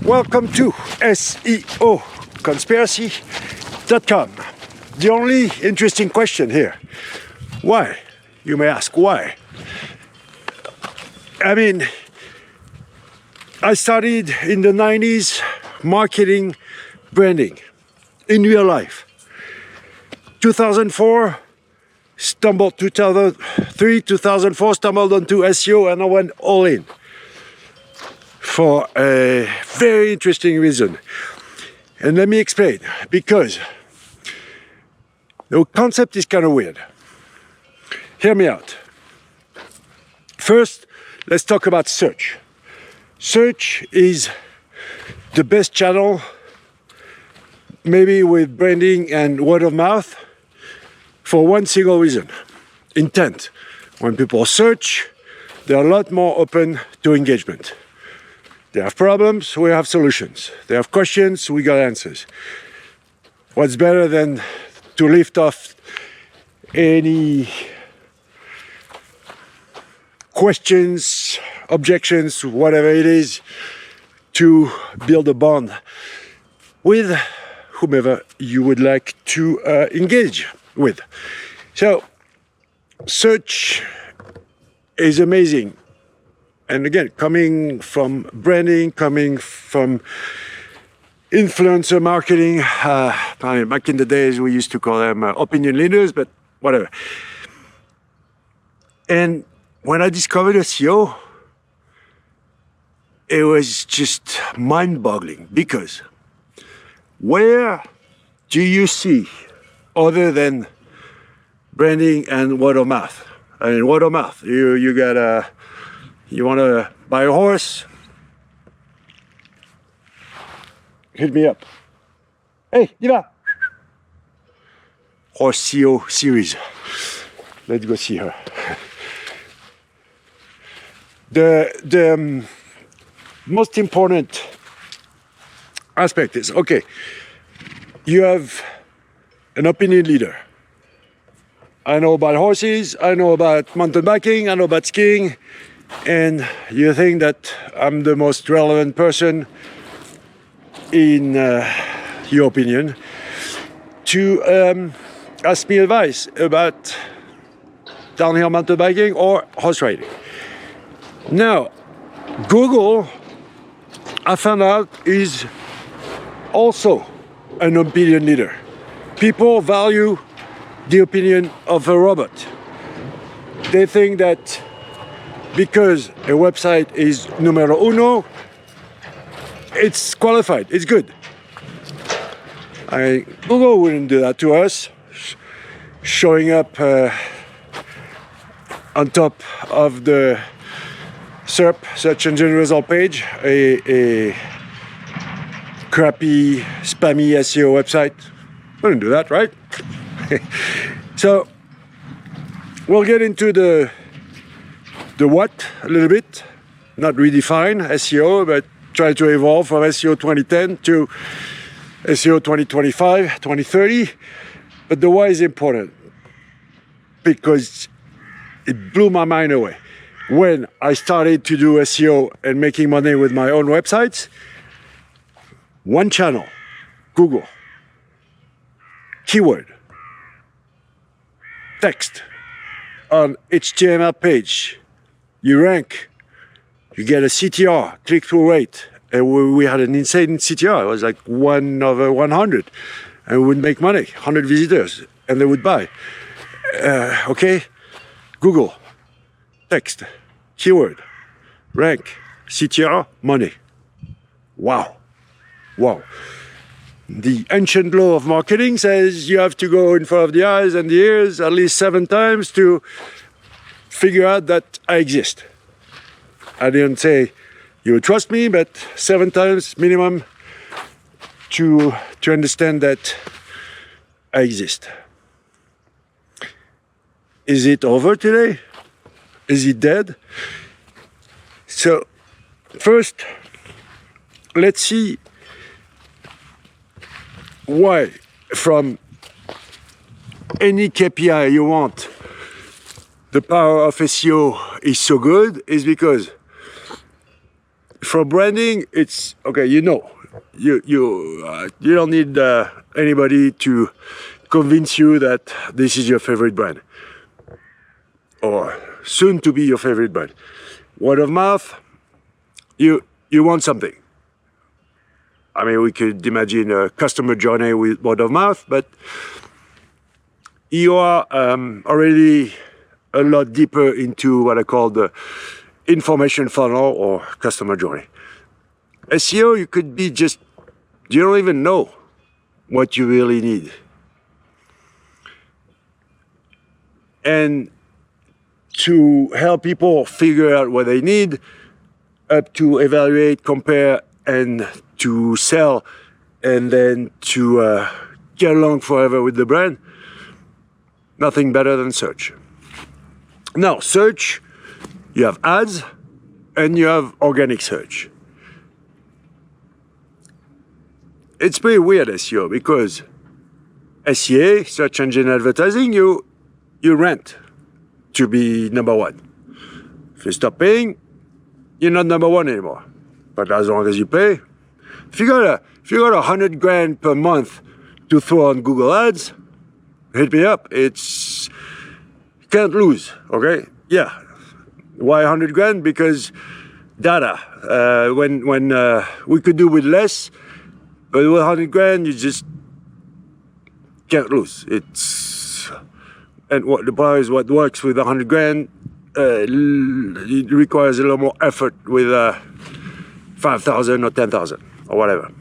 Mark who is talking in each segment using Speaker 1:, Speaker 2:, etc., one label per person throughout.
Speaker 1: Welcome to SEO Conspiracy.com. The only interesting question here, why? You may ask, why? I mean, I studied in the 90s marketing, branding in real life. 2003, 2004 stumbled onto SEO and I went all in for a very interesting reason. And let me explain, because the concept is kind of weird. Hear me out. First, let's talk about search. Search is the best channel, maybe with branding and word of mouth, for one single reason: intent. When people search, they're a lot more open to engagement. They have problems, we have solutions. They have questions, we got answers. What's better than to lift off any questions, objections, whatever it is, to build a bond with whomever you would like to engage with. So, search is amazing. And again, coming from branding, coming from influencer marketing, back in the days we used to call them opinion leaders, but whatever. And when I discovered SEO, it was just mind-boggling, because where do you see, other than branding and word of mouth? I mean, word of mouth. You want to buy a horse? Hit me up. Hey, Diva! Horse SEO series. Let's go see her. The most important aspect is, okay, you have an opinion leader. I know about horses, I know about mountain biking, I know about skiing, and you think that I'm the most relevant person, in your opinion, to ask me advice about downhill mountain biking or horse riding. Now, Google, I found out, is also an opinion leader. People value the opinion of a robot. They think that because a website is numero uno, it's qualified, it's good. Google wouldn't do that to us, showing up on top of the SERP, search engine result page, a crappy, spammy SEO website. Wouldn't do that, right? So we'll get into the what a little bit, not redefine SEO, but try to evolve from SEO 2010 to SEO 2025, 2030. But the why is important, because it blew my mind away. When I started to do SEO and making money with my own websites, one channel, Google, keyword, text on HTML page, you rank, you get a CTR, click-through rate, and we had an insane CTR. It was like 1/100, and we would make money, 100 visitors, and they would buy. Okay, Google, text, keyword, rank, CTR, money. Wow. The ancient law of marketing says you have to go in front of the eyes and the ears at least 7 times to figure out that I exist. I didn't say you would trust me, but 7 times minimum to understand that I exist. Is it over today? Is it dead? So, first, let's see why, from any KPI you want, the power of SEO is so good. Is because For branding, it's okay. You don't need anybody to convince you that this is your favorite brand or soon to be your favorite brand. Word of mouth, you want something. I mean, we could imagine a customer journey with word of mouth, but you are already a lot deeper into what I call the information funnel or customer journey. SEO, you could be just, you don't even know what you really need. And to help people figure out what they need, up to evaluate, compare, and to sell, and then to get along forever with the brand, nothing better than search. Now, search, you have ads and you have organic search. It's pretty weird, SEO, because SEA, search engine advertising, you rent to be number one. If you stop paying, you're not number one anymore. But as long as you pay, if you got $100,000 per month to throw on Google Ads, hit me up. You can't lose, okay? Yeah. Why $100,000? Because data. When we could do with less, but with $100,000, you just can't lose. And what the problem is, what works with $100,000, it requires a little more effort with 5,000 or 10,000 or whatever.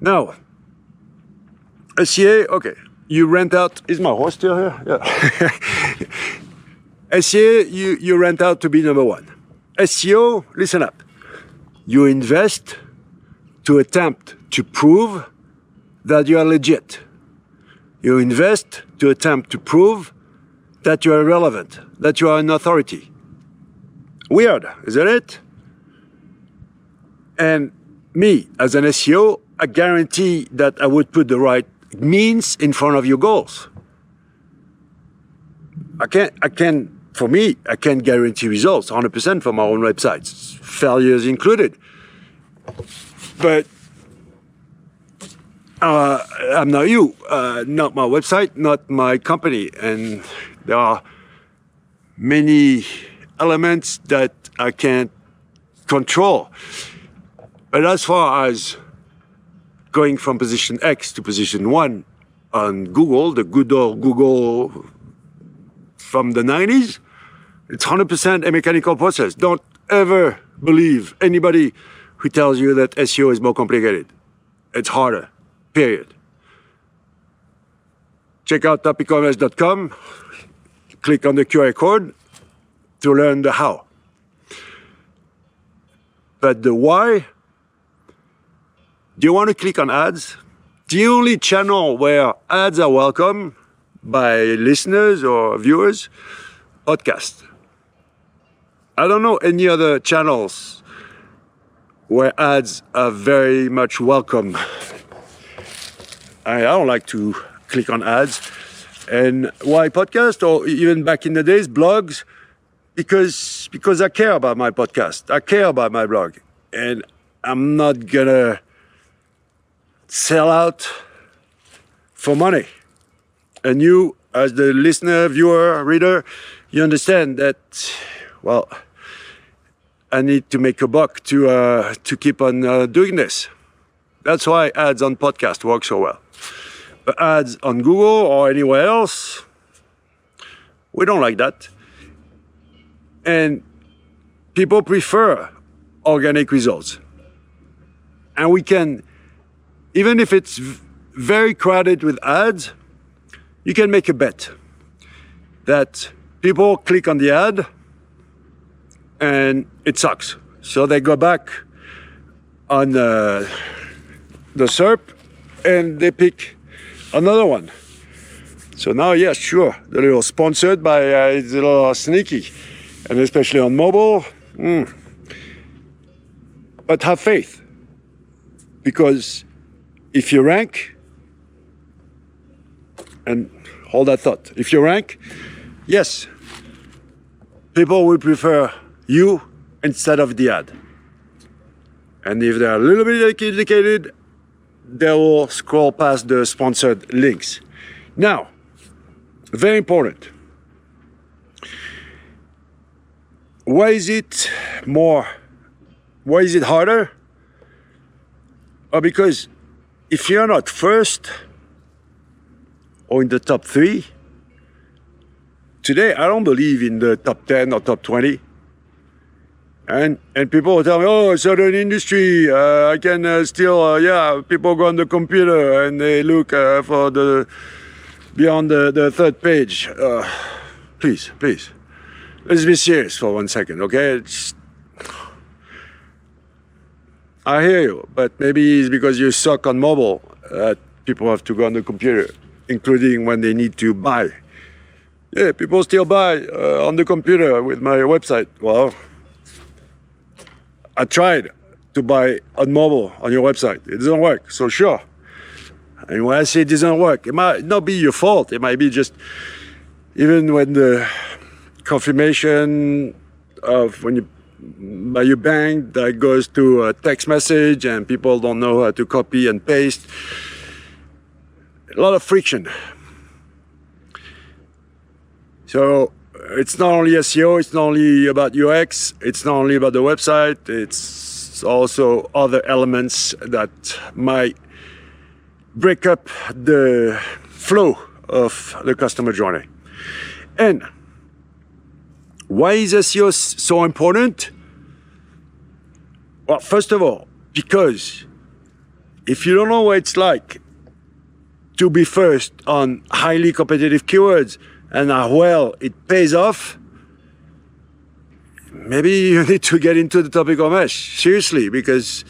Speaker 1: Now, SEA, okay, you rent out. Is my horse still here? Yeah. SEA, you rent out to be number one. SEO, listen up. You invest to attempt to prove that you are legit. You invest to attempt to prove that you are relevant, that you are an authority. Weird, isn't it? And me, as an SEO, I guarantee that I would put the right means in front of your goals. I can't guarantee results 100% for my own websites, failures included. But I'm not you, not my website, not my company. And there are many elements that I can't control. But as far as going from position X to position 1 on Google, the good old Google from the 90s, it's 100% a mechanical process. Don't ever believe anybody who tells you that SEO is more complicated. It's harder, period. Check out topecommerce.com, click on the QR code to learn the how. But the why, do you want to click on ads? The only channel where ads are welcome by listeners or viewers, podcast. I don't know any other channels where ads are very much welcome. I don't like to click on ads. And why podcast, or even back in the days, blogs? Because I care about my podcast. I care about my blog. And I'm not gonna sell out for money. And you, as the listener, viewer, reader, you understand that, well, I need to make a buck to keep on doing this. That's why ads on podcast work so well. But ads on Google or anywhere else, we don't like that. And people prefer organic results. And we can, even if it's very crowded with ads, you can make a bet that people click on the ad and it sucks. So they go back on the SERP and they pick another one. So now, yes, sure, they're a little sponsored by, it's a little sneaky, and especially on mobile. But have faith, because if you rank, and hold that thought, if you rank, yes, people will prefer you instead of the ad. And if they're a little bit educated, they will scroll past the sponsored links. Now, very important. Why is it harder? Because if you're not first or in the top 3, today I don't believe in the top 10 or top 20. And people will tell me, oh, certain industry, I can still, people go on the computer and they look for beyond the third page. Please, let's be serious for 1 second, okay? I hear you, but maybe it's because you suck on mobile that people have to go on the computer, including when they need to buy. Yeah, people still buy on the computer with my website. Well, I tried to buy on mobile on your website. It doesn't work, so sure. And when I say it doesn't work, it might not be your fault. It might be just, even when the confirmation of when you by your bank that goes to a text message and people don't know how to copy and paste. A lot of friction. So it's not only SEO, it's not only about UX, it's not only about the website, it's also other elements that might break up the flow of the customer journey. And why is SEO so important? Well, first of all, because if you don't know what it's like to be first on highly competitive keywords and how well it pays off, maybe you need to get into the topical mesh, seriously, because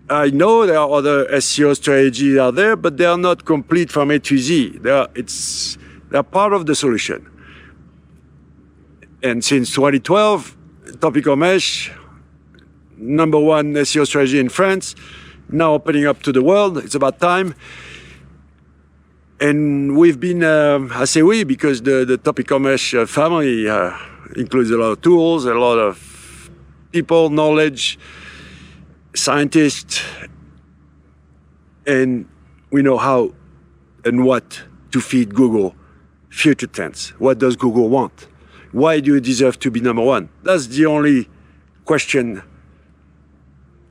Speaker 1: I know there are other SEO strategies out there, but they are not complete from A to Z. They're part of the solution. And since 2012, topical mesh, #1 SEO strategy in France, now opening up to the world. It's about time. And we've been, I say we, because the topical mesh family includes a lot of tools, a lot of people, knowledge, scientists, and we know how and what to feed Google future tense. What does Google want? Why do you deserve to be #1? That's the only question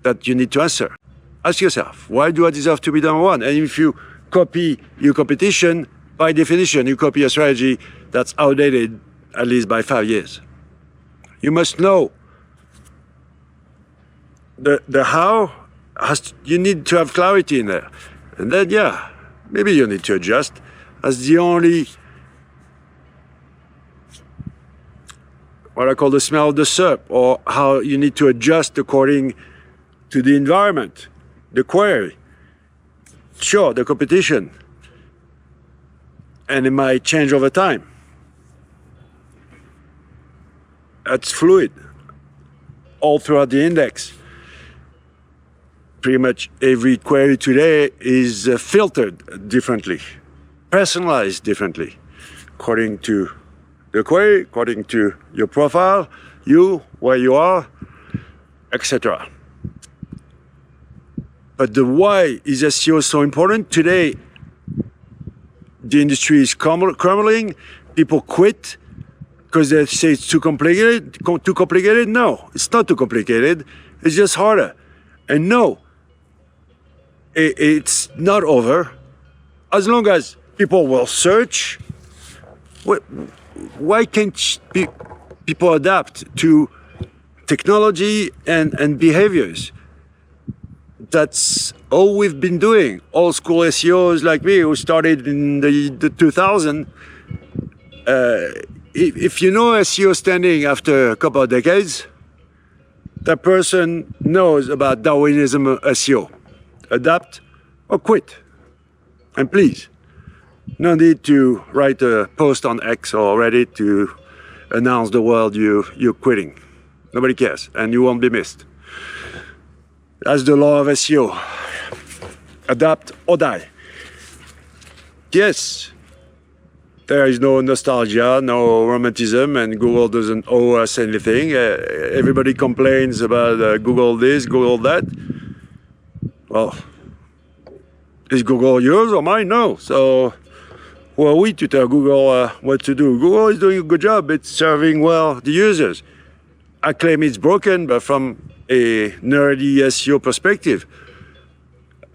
Speaker 1: that you need to answer. Ask yourself, why do I deserve to be #1? And if you copy your competition, by definition, you copy a strategy that's outdated at least by 5 years. You must know the how. You need to have clarity in there. And then, maybe you need to adjust. That's the only, what I call the smell of the syrup, or how you need to adjust according to the environment, the query. Sure, the competition, and it might change over time. That's fluid, all throughout the index. Pretty much every query today is filtered differently, personalized differently, according to the query, according to your profile, where you are, etc. But the why is SEO so important? Today, the industry is crumbling. People quit because they say it's too complicated. Too complicated? No, it's not too complicated. It's just harder. And no, it's not over. As long as people will search, why can't people adapt to technology and behaviors? That's all we've been doing. Old school SEOs like me, who started in the 2000. If you know SEO standing after a couple of decades, that person knows about Darwinism SEO. Adapt or quit. And please, no need to write a post on X or Reddit to announce the world you're quitting. Nobody cares, and you won't be missed. That's the law of SEO. Adapt or die. Yes, there is no nostalgia, no romanticism, and Google doesn't owe us anything. Everybody complains about Google this, Google that. Well, is Google yours or mine? No. So who are we to tell Google what to do? Google is doing a good job. It's serving well the users. I claim it's broken, but from a nerdy SEO perspective,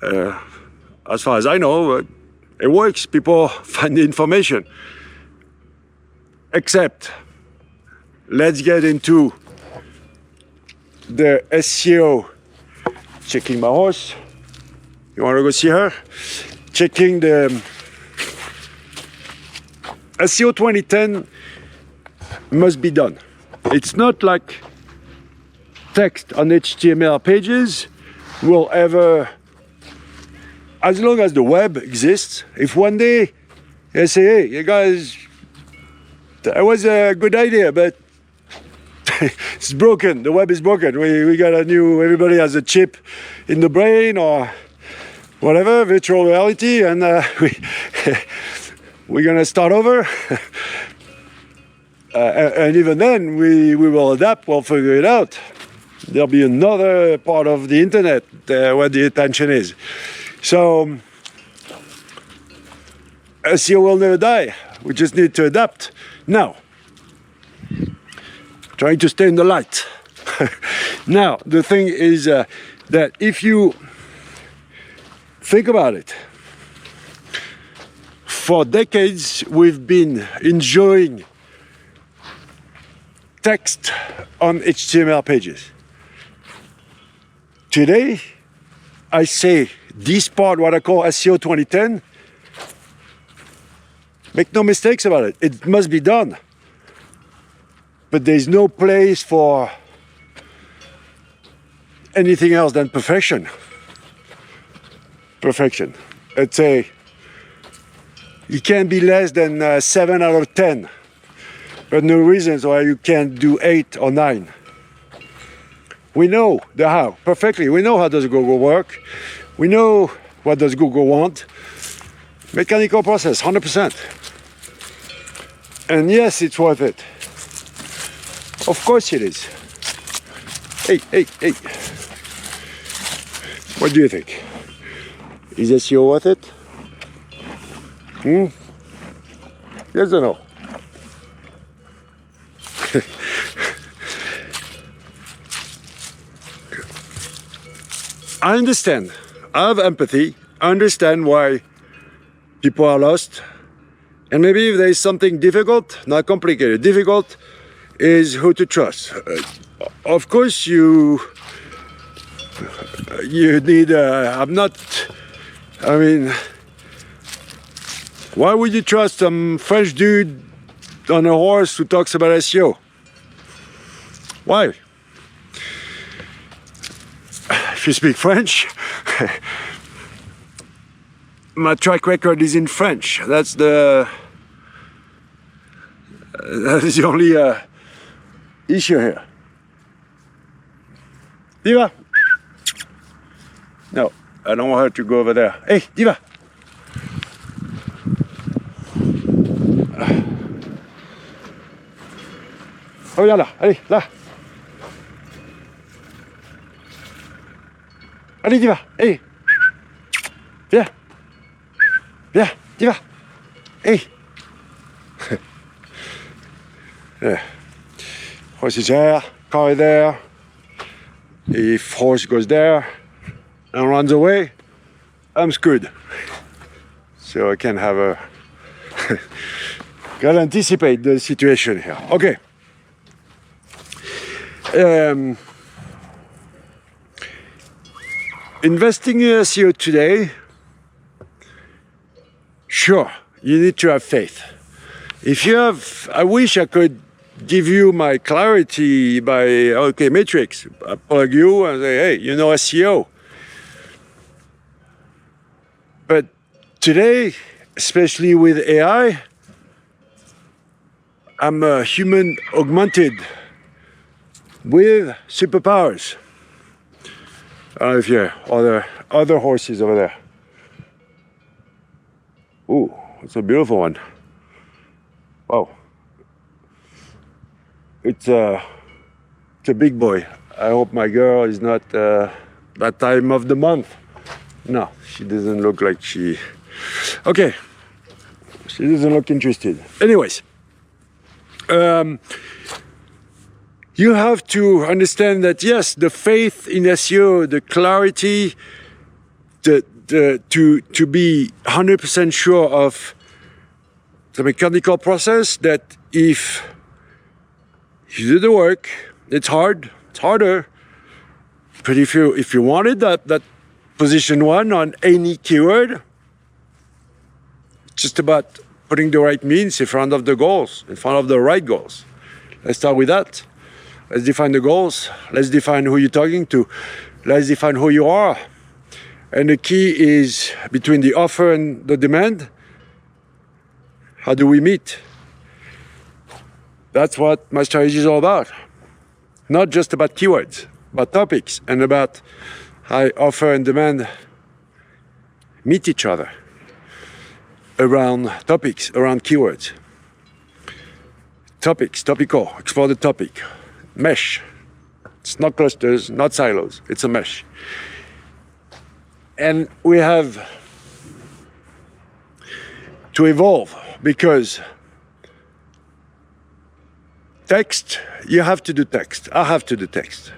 Speaker 1: as far as I know, it works. People find the information. Except, let's get into the SEO. Checking my horse. You want to go see her? Checking the SEO 2010 must be done. It's not like text on HTML pages will ever, as long as the web exists, if one day I say, hey, you guys, that was a good idea, but it's broken, the web is broken. We got a new, everybody has a chip in the brain or whatever, virtual reality, and we're gonna start over. And even then, we will adapt, we'll figure it out. There'll be another part of the internet where the attention is. So, SEO will never die. We just need to adapt. Now, trying to stay in the light. Now, the thing is that if you think about it, for decades we've been enjoying text on HTML pages. Today, I say this part, what I call SEO 2010, make no mistakes about it, it must be done. But there's no place for anything else than perfection. Perfection. Let's say it can't be less than 7 out of 10. But no reasons why you can't do 8 or 9. We know the how perfectly. We know how does Google work. We know what does Google want. Mechanical process, 100%. And yes, it's worth it. Of course it is. Hey. What do you think? Is SEO worth it? Yes or no? I understand. I have empathy. I understand why people are lost. And maybe if there is something difficult, not complicated, difficult is who to trust. Of course, you need. Why would you trust some French dude on a horse who talks about SEO? Why? If you speak French, my track record is in French. That is the only issue here. Diva! No, I don't want her to go over there. Hey, Diva! Reviens là, allez, là. Allez, Diva, allez. Viens. Viens, Diva. Hey. Yeah. Horse is there, car is there. If horse goes there and runs away, I'm screwed. So I can have a... Gotta anticipate the situation here. Okay. Investing in SEO today, sure, you need to have faith. If you have, I wish I could give you my clarity by, okay, metrics. I plug you and say, hey, you know SEO. But today, especially with AI, I'm a human augmented with superpowers. I don't know if you other horses over there. Ooh, it's a beautiful one. wow, it's a big boy. I hope my girl is not that time of the month. No, she doesn't look like she... Okay, she doesn't look interested. Anyways, you have to understand that, yes, the faith in SEO, the clarity, to be 100% sure of the mechanical process, that if you do the work, it's harder. But if you wanted that position one on any keyword, it's just about putting the right means in front of the goals, in front of the right goals. Let's start with that. Let's define the goals. Let's define who you're talking to. Let's define who you are. And the key is between the offer and the demand. How do we meet? That's what my strategy is all about. Not just about keywords, but topics, and about how offer and demand meet each other around topics, around keywords. Topics, topical, explore the topic. Mesh. It's not clusters, not silos, it's a mesh. And we have to evolve, because text, you have to do text. I have to do text.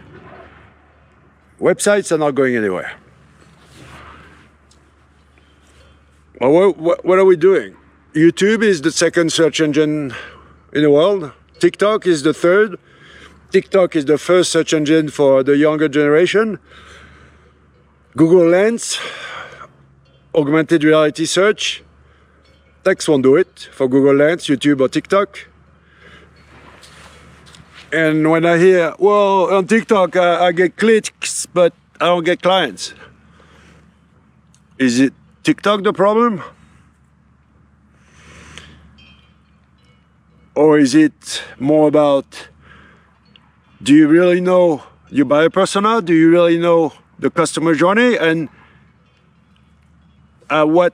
Speaker 1: Websites are not going anywhere. Well, what are we doing? YouTube is the second search engine in the world. TikTok is the third. TikTok is the first search engine for the younger generation. Google Lens, augmented reality search. Text won't do it for Google Lens, YouTube, or TikTok. And when I hear, well, on TikTok I get clicks, but I don't get clients. Is it TikTok the problem? Or is it more about, do you really know your buyer persona? Do you really know the customer journey? And at what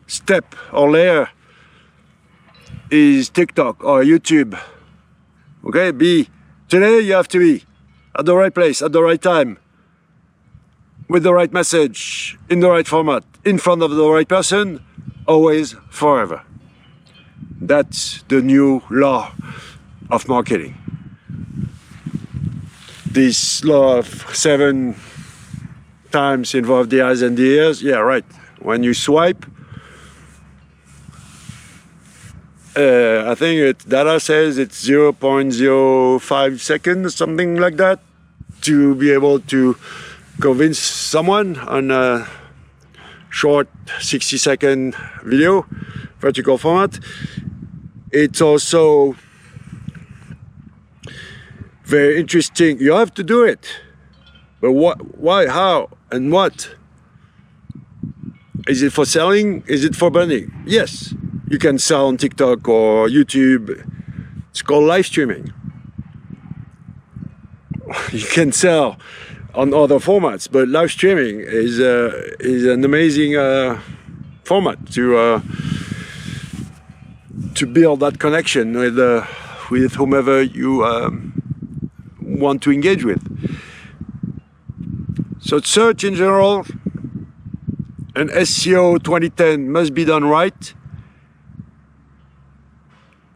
Speaker 1: step or layer is TikTok or YouTube? Okay, today you have to be at the right place, at the right time, with the right message, in the right format, in front of the right person, always, forever. That's the new law of marketing. This law of 7 times involve the eyes and the ears. Yeah, right. When you swipe, I think data says it's 0.05 seconds, something like that, to be able to convince someone on a short 60-second video, vertical format. It's also very interesting. You have to do it. But what, why, how, and what? Is it for selling? Is it for branding? Yes. You can sell on TikTok or YouTube. It's called live streaming. You can sell on other formats, but live streaming is an amazing format to build that connection with whomever you want to engage with. So search in general and SEO 2010 must be done right.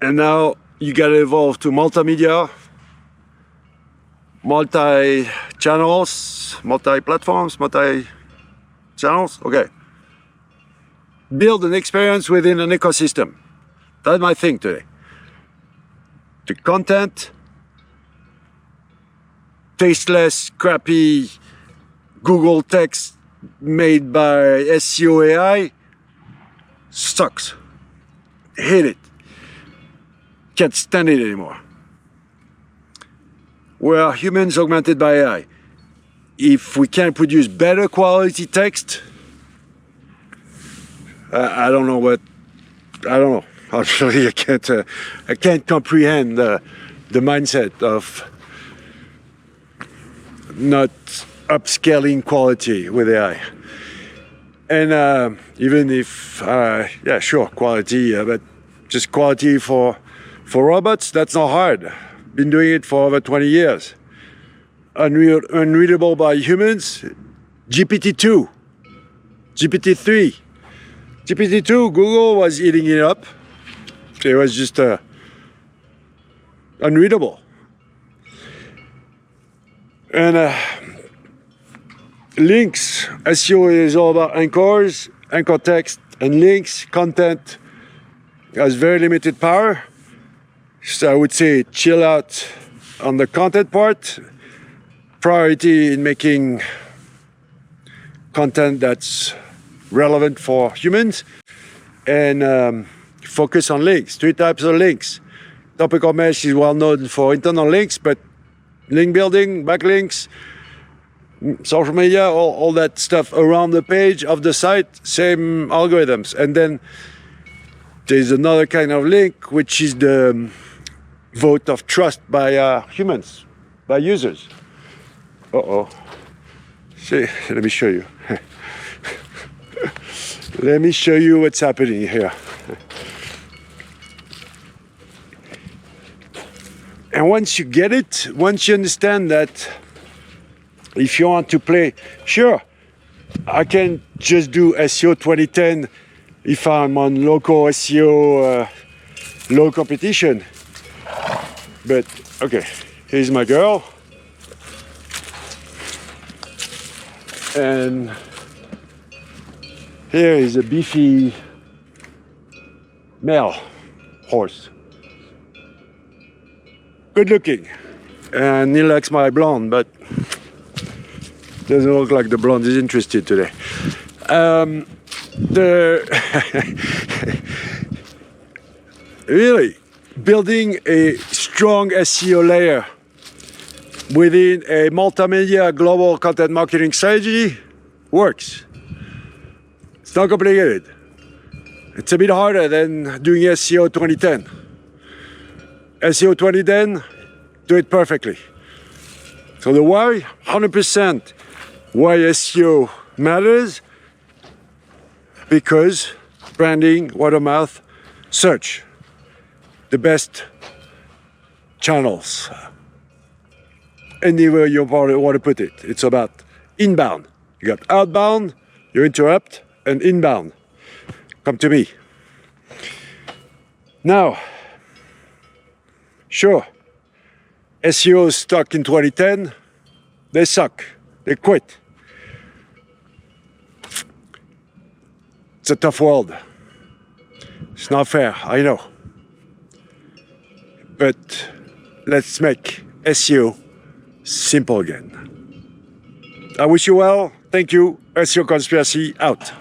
Speaker 1: And now you gotta evolve to multimedia, multi-channels, multi-platforms, multi-channels. Okay. Build an experience within an ecosystem. That's my thing today. The content, tasteless, crappy Google text made by SEO AI sucks. Hate it. Can't stand it anymore. We're humans augmented by AI. If we can produce better quality text, I don't know. Actually, I can't comprehend the mindset of not upscaling quality with AI. And even if, yeah, sure, quality, but just quality for robots. That's not hard. Been doing it for over 20 years. Unreadable by humans. GPT-2, GPT-3. GPT-2, Google was eating it up. It was just unreadable. And links, SEO is all about anchors, anchor text and links. Content has very limited power. So I would say chill out on the content part. Priority in making content that's relevant for humans, and focus on links. 3 types of links. Topical Mesh is well known for internal links, but link building, backlinks, social media, all that stuff around the page of the site, same algorithms. And then there's another kind of link, which is the vote of trust by humans, by users. See, let me show you. Let me show you what's happening here. And once you get it, once you understand that if you want to play, sure, I can just do SEO 2010 if I'm on local SEO, low competition. But okay, here's my girl. And here is a beefy male horse. Good looking. And he likes my blonde, but doesn't look like the blonde is interested today. Really, building a strong SEO layer within a multimedia global content marketing strategy works. It's not complicated. It's a bit harder than doing SEO 2010. SEO 2010, do it perfectly. So the why, 100% why SEO matters, because branding, word of mouth, search, the best channels. Anywhere you want to put it. It's about inbound. You got outbound, you interrupt, and inbound. Come to me. Now, sure, SEO stuck in 2010. They suck. They quit. It's a tough world. It's not fair, I know. But let's make SEO simple again. I wish you well. Thank you. SEO Conspiracy out.